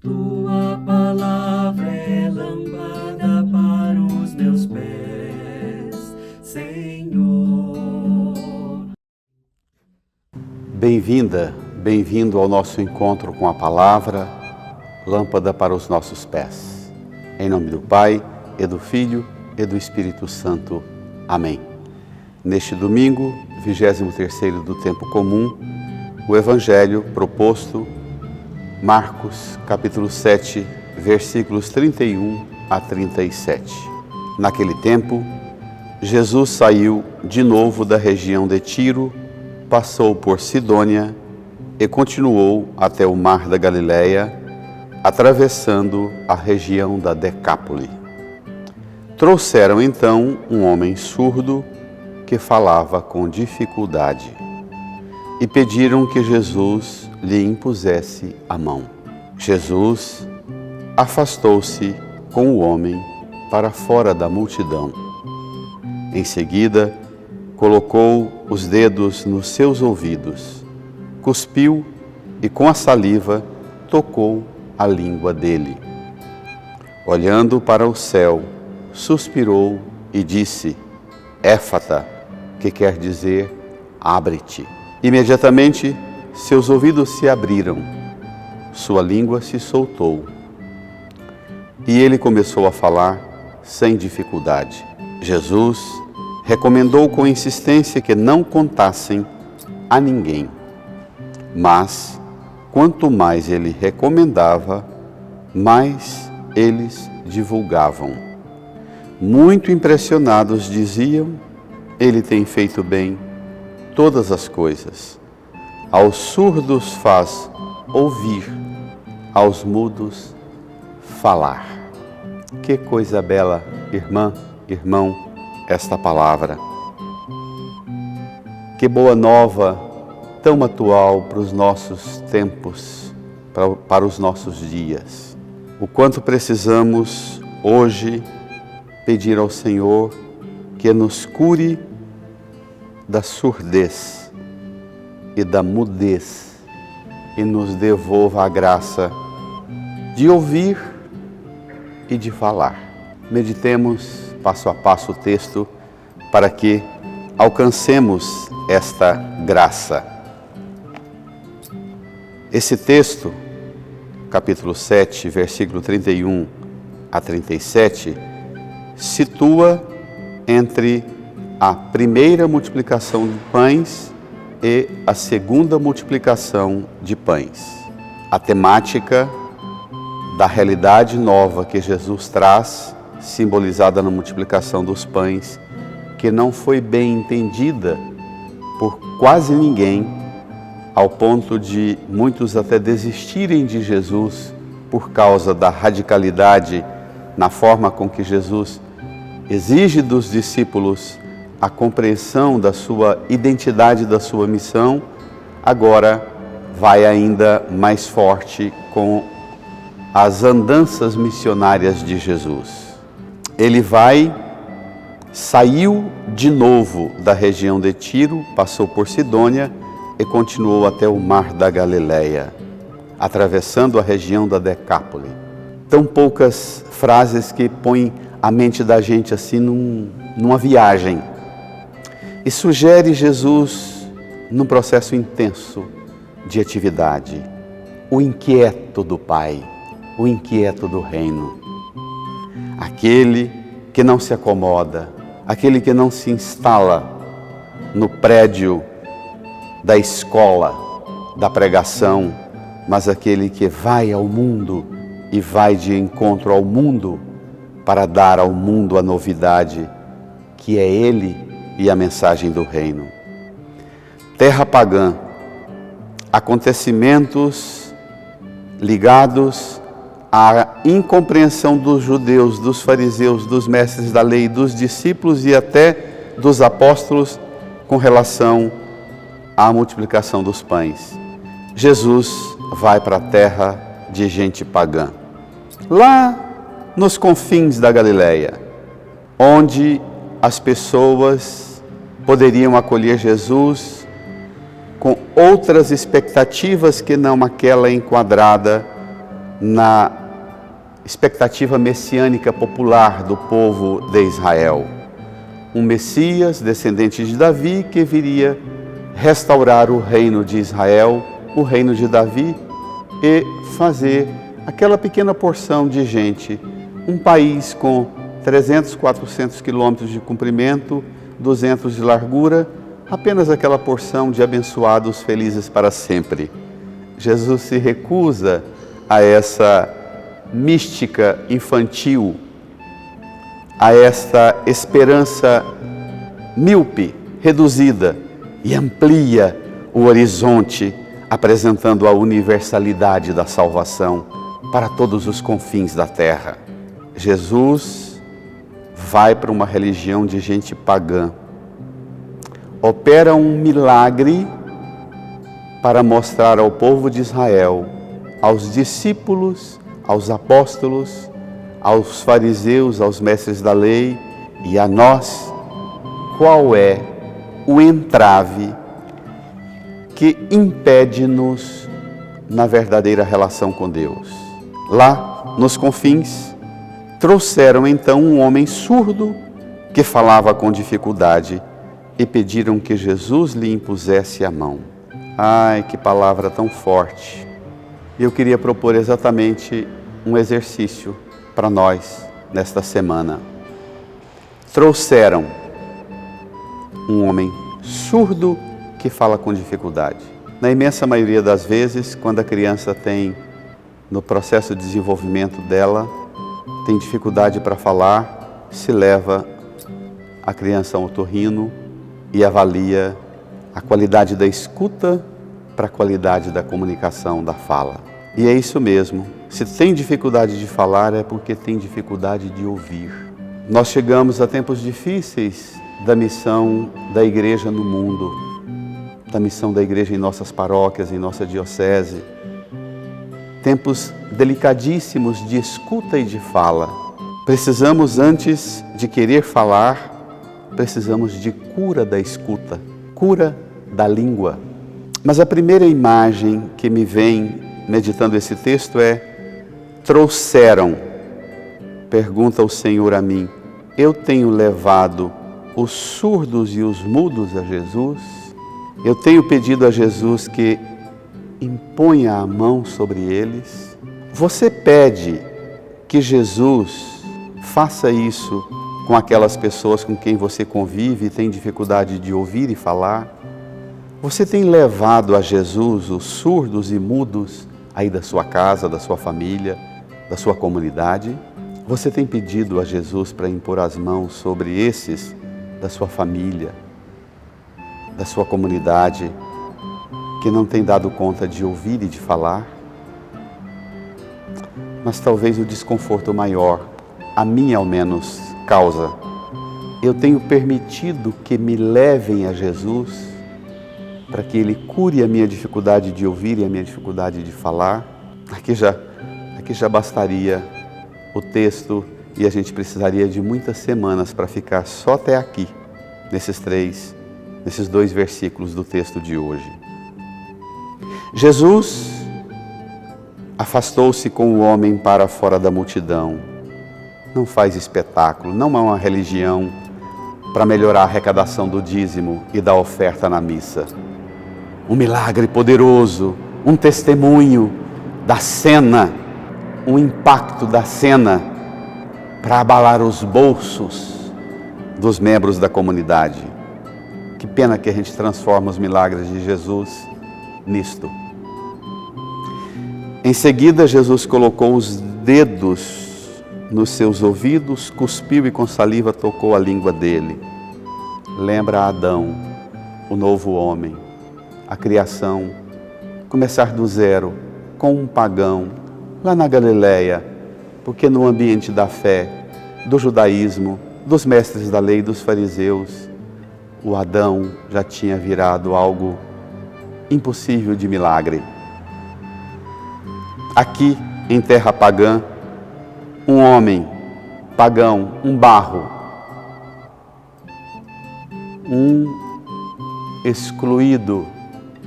Tua palavra é lâmpada para os meus pés, Senhor. Bem-vinda, bem-vindo ao nosso encontro com a palavra, lâmpada para os nossos pés. Em nome do Pai, e do Filho, e do Espírito Santo. Amém. Neste domingo, 23º do tempo comum, o Evangelho proposto, Marcos, capítulo 7, versículos 31 a 37. Naquele tempo, Jesus saiu de novo da região de Tiro, passou por Sidônia e continuou até o mar da Galileia, atravessando a região da Decápole. Trouxeram então um homem surdo que falava com dificuldade e pediram que Jesus lhe impusesse a mão. Jesus afastou-se com o homem para fora da multidão. Em seguida, colocou os dedos nos seus ouvidos, cuspiu e com a saliva tocou a língua dele. Olhando para o céu, suspirou e disse: Éfata, que quer dizer abre-te. Imediatamente, seus ouvidos se abriram, sua língua se soltou e ele começou a falar sem dificuldade. Jesus recomendou com insistência que não contassem a ninguém, mas quanto mais ele recomendava, mais eles divulgavam. Muito impressionados diziam: ele tem feito bem todas as coisas. Aos surdos faz ouvir, aos mudos falar. Que coisa bela, irmã, irmão, esta palavra. Que boa nova, tão atual para os nossos tempos, para os nossos dias. O quanto precisamos hoje pedir ao Senhor que nos cure da surdez e da mudez e nos devolva a graça de ouvir e de falar. Meditemos passo a passo o texto para que alcancemos esta graça. Esse texto, capítulo 7, versículo 31 a 37, situa entre a primeira multiplicação de pães e a segunda multiplicação de pães. A temática da realidade nova que Jesus traz, simbolizada na multiplicação dos pães, que não foi bem entendida por quase ninguém, ao ponto de muitos até desistirem de Jesus por causa da radicalidade na forma com que Jesus exige dos discípulos a compreensão da sua identidade, da sua missão. Agora vai ainda mais forte com as andanças missionárias de Jesus. Ele saiu de novo da região de Tiro, passou por Sidônia e continuou até o mar da Galileia, atravessando a região da Decápole. Tão poucas frases que põem a mente da gente assim numa viagem. E sugere Jesus num processo intenso de atividade. O inquieto do Pai, o inquieto do reino. Aquele que não se acomoda, aquele que não se instala no prédio da escola, da pregação, mas aquele que vai ao mundo e vai de encontro ao mundo para dar ao mundo a novidade que é Ele e a mensagem do reino. Terra pagã, acontecimentos ligados à incompreensão dos judeus, dos fariseus, dos mestres da lei, dos discípulos e até dos apóstolos com relação à multiplicação dos pães. Jesus vai para a terra de gente pagã, lá nos confins da Galileia, onde as pessoas poderiam acolher Jesus com outras expectativas que não aquela enquadrada na expectativa messiânica popular do povo de Israel. Um Messias, descendente de Davi, que viria restaurar o reino de Israel, o reino de Davi, e fazer aquela pequena porção de gente, um país com 300, 400 quilômetros de comprimento, 200 de largura, apenas aquela porção de abençoados felizes para sempre. Jesus se recusa a essa mística infantil, a esta esperança míope, reduzida, e amplia o horizonte, apresentando a universalidade da salvação para todos os confins da terra. Jesus vai para uma religião de gente pagã, opera um milagre para mostrar ao povo de Israel, aos discípulos, aos apóstolos, aos fariseus, aos mestres da lei e a nós, qual é o entrave que impede-nos na verdadeira relação com Deus. Lá, nos confins, trouxeram então um homem surdo que falava com dificuldade e pediram que Jesus lhe impusesse a mão. Ai, que palavra tão forte! Eu queria propor exatamente um exercício para nós nesta semana. Trouxeram um homem surdo que fala com dificuldade. Na imensa maioria das vezes, quando a criança tem, no processo de desenvolvimento dela, tem dificuldade para falar, se leva a criança a um otorrino e avalia a qualidade da escuta para a qualidade da comunicação, da fala. E é isso mesmo. Se tem dificuldade de falar, é porque tem dificuldade de ouvir. Nós chegamos a tempos difíceis da missão da igreja no mundo, da missão da igreja em nossas paróquias, em nossa diocese. Tempos delicadíssimos de escuta e de fala. Precisamos, antes de querer falar, precisamos de cura da escuta, cura da língua. Mas a primeira imagem que me vem meditando esse texto é: trouxeram. Pergunta o Senhor a mim: eu tenho levado os surdos e os mudos a Jesus? Eu tenho pedido a Jesus que imponha a mão sobre eles? Você pede que Jesus faça isso com aquelas pessoas com quem você convive e tem dificuldade de ouvir e falar? Você tem levado a Jesus os surdos e mudos aí da sua casa, da sua família, da sua comunidade? Você tem pedido a Jesus para impor as mãos sobre esses da sua família, da sua comunidade, que não tem dado conta de ouvir e de falar? Mas talvez o desconforto maior, a mim ao menos, causa: eu tenho permitido que me levem a Jesus para que Ele cure a minha dificuldade de ouvir e a minha dificuldade de falar? Aqui já bastaria o texto e a gente precisaria de muitas semanas para ficar só até aqui, nesses 2 versículos do texto de hoje. Jesus afastou-se com o homem para fora da multidão. Não faz espetáculo, não é uma religião para melhorar a arrecadação do dízimo e da oferta na missa. Um milagre poderoso, um testemunho da cena, um impacto da cena para abalar os bolsos dos membros da comunidade. Que pena que a gente transforma os milagres de Jesus nisto. Em seguida, Jesus colocou os dedos nos seus ouvidos, cuspiu e com saliva tocou a língua dele. Lembra Adão, o novo homem, a criação, começar do zero, com um pagão, lá na Galileia, porque no ambiente da fé, do judaísmo, dos mestres da lei, dos fariseus, o Adão já tinha virado algo impossível de milagre. Aqui, em terra pagã, um homem pagão, um barro, um excluído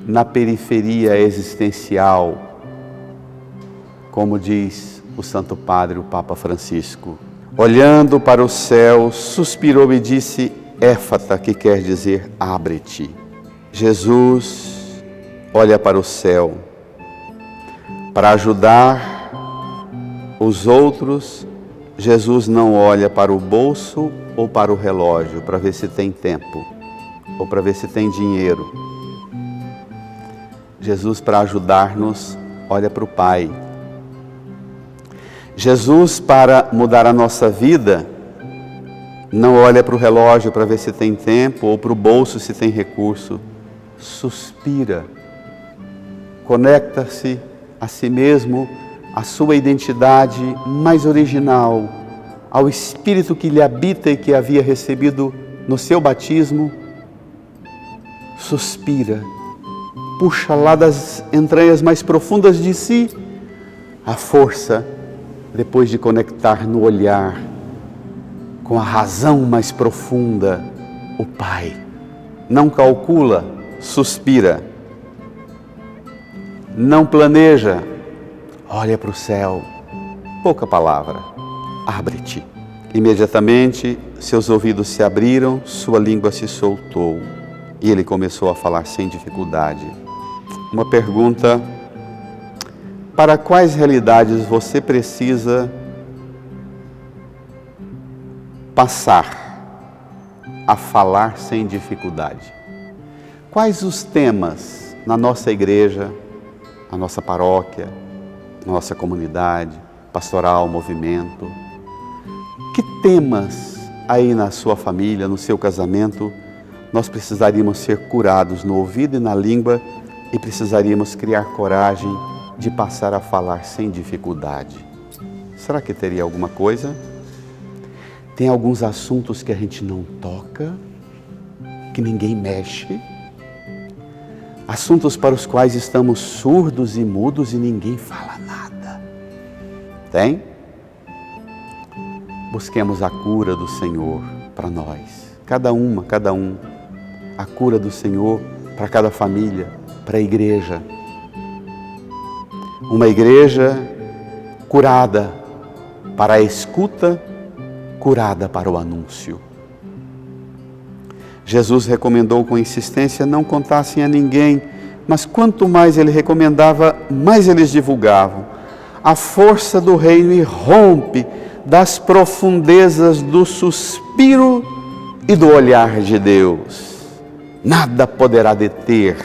na periferia existencial, como diz o Santo Padre, o Papa Francisco. Olhando para o céu, suspirou e disse, éfata, que quer dizer, abre-te. Jesus olha para o céu para ajudar os outros. Jesus não olha para o bolso ou para o relógio para ver se tem tempo ou para ver se tem dinheiro. Jesus, para ajudar-nos, olha para o Pai. Jesus, para mudar a nossa vida, não olha para o relógio para ver se tem tempo ou para o bolso se tem recurso. Suspira, conecta-se a si mesmo, a sua identidade mais original, ao Espírito que lhe habita e que havia recebido no seu batismo. Suspira, puxa lá das entranhas mais profundas de si a força, depois de conectar no olhar com a razão mais profunda, o Pai. Não calcula, suspira. Não planeja, olha para o céu. Pouca palavra, abre-te. Imediatamente, seus ouvidos se abriram, sua língua se soltou e ele começou a falar sem dificuldade. Uma pergunta: para quais realidades você precisa passar a falar sem dificuldade? Quais os temas na nossa igreja, na nossa paróquia, na nossa comunidade, pastoral, movimento? Que temas aí na sua família, no seu casamento, nós precisaríamos ser curados no ouvido e na língua e precisaríamos criar coragem de passar a falar sem dificuldade? Será que teria alguma coisa? Tem alguns assuntos que a gente não toca, que ninguém mexe? Assuntos para os quais estamos surdos e mudos e ninguém fala nada. Tem? Busquemos a cura do Senhor para nós. Cada um. A cura do Senhor para cada família, para a igreja. Uma igreja curada para a escuta, curada para o anúncio. Jesus recomendou com insistência não contassem a ninguém, mas quanto mais ele recomendava, mais eles divulgavam. A força do reino irrompe das profundezas do suspiro e do olhar de Deus. Nada poderá deter.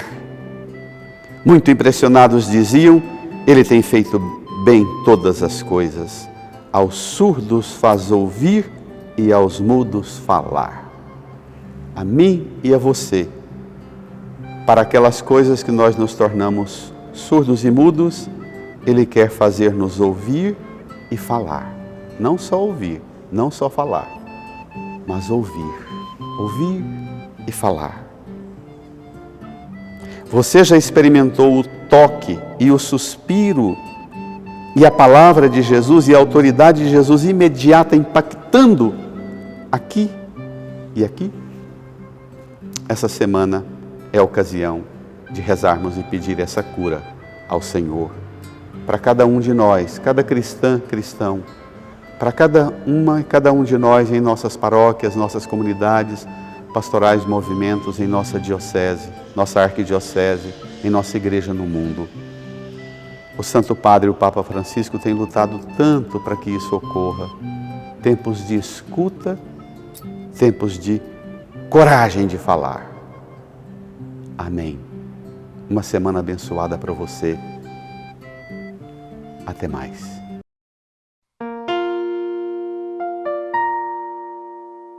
Muito impressionados diziam, ele tem feito bem todas as coisas. Aos surdos faz ouvir e aos mudos falar. A mim e a você, para aquelas coisas que nós nos tornamos surdos e mudos, ele quer fazer-nos ouvir e falar. Não só ouvir, não só falar, mas ouvir e falar. Você já experimentou o toque e o suspiro e a palavra de Jesus e a autoridade de Jesus imediata impactando aqui e aqui? Essa semana é a ocasião de rezarmos e pedir essa cura ao Senhor. Para cada um de nós, cada cristão, para cada uma e cada um de nós em nossas paróquias, nossas comunidades, pastorais, movimentos, em nossa diocese, nossa arquidiocese, em nossa igreja no mundo. O Santo Padre, o Papa Francisco, tem lutado tanto para que isso ocorra. Tempos de escuta, tempos de coragem de falar. Amém. Uma semana abençoada para você. Até mais.